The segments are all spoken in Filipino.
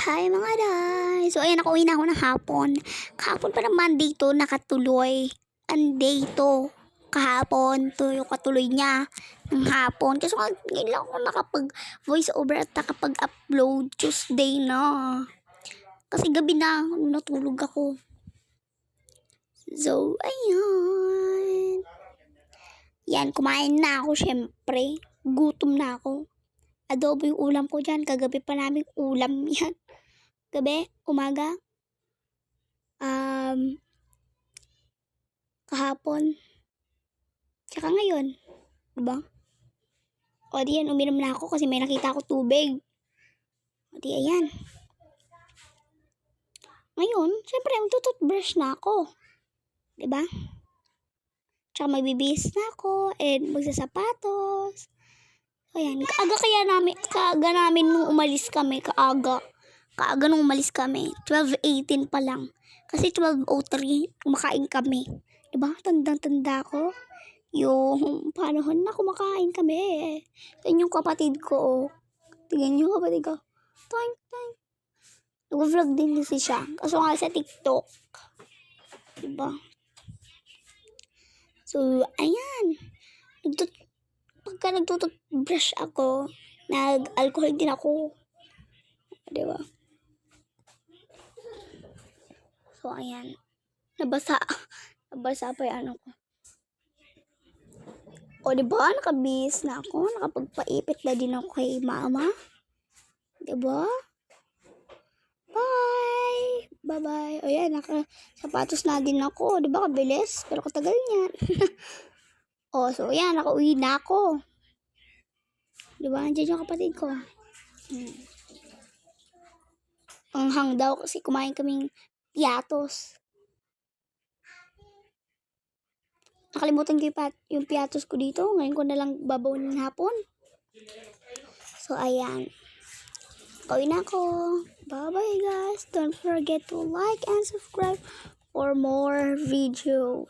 Hi mga day! So ayan, nakauwi na ako ng hapon. Kahapon pa ng Monday to, nakatuloy. Day to. Kahapon, to yung katuloy niya ng hapon. Kasi ngayon lang ako nakapag voice over at nakapag-upload Tuesday na. Kasi gabi na, natulog ako. So, ayan. Yan, kumain na ako syempre. Gutom na ako. Adobo yung ulam ko dyan. Kagabi pa namin ulam yan. Gabi, umaga, kahapon, tsaka ngayon. Diba? O di yan, uminom na ako kasi may nakita ako tubig. O di ayan. Ngayon, syempre, magtututbrush na ako. Diba? Tsaka magbibihis na ako and magsasapatos. So ayan, kaaga namin nung umalis kami, kaaga nung umalis kami, 12:18 pa lang. Kasi 12:03, kumakain kami. Diba? Tandang-tanda ko. Yung panahon na kumakain kami. Yan yung kapatid ko. Oh. Tingnan yung kapatid ko. Toing, toing. Nag-vlog din kasi siya. Kaso nga sa TikTok. Diba? So, ayan. Pagka nagtututbrush ako, nag-alcohol din ako. Diba? So, ayan. Nabasa pa yung ano ko. O, diba? Nakabihis na ako. Nakapagpaipit na din ako kay mama. Diba? Bye! Bye-bye. O, yan. Nakasapatos na din ako. Diba? Kabilis. Pero katagal niyan. O, so, yan. Nakauwi na ako. Diba? Andiyan yung kapatid ko. Ang hang daw kasi kumain kaming piatos. Nakalimutan ko yung piatos ko dito. Ngayon ko na lang babawin ng hapon. So, ayan. Kawin na ako. Bye-bye, guys. Don't forget to like and subscribe for more videos.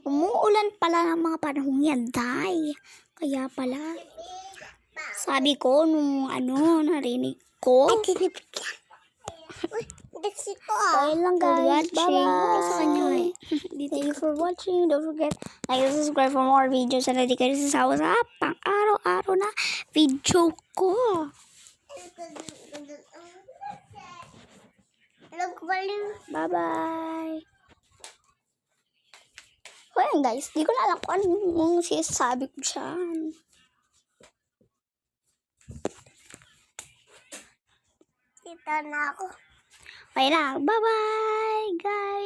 Umuulan pala ng mga panahon yan, day. Kaya pala. Sabi ko, nung narinig ko. Ayun lang guys. Bye-bye. Thank you for watching. Don't forget like and subscribe for more videos. Sana di kayo sasawa sa pang araw-araw na video ko. Bye-bye. So ayan guys, di ko na alam kung anong sinasabi ko dyan. Dito na ako. Okay na. Bye-bye, guys.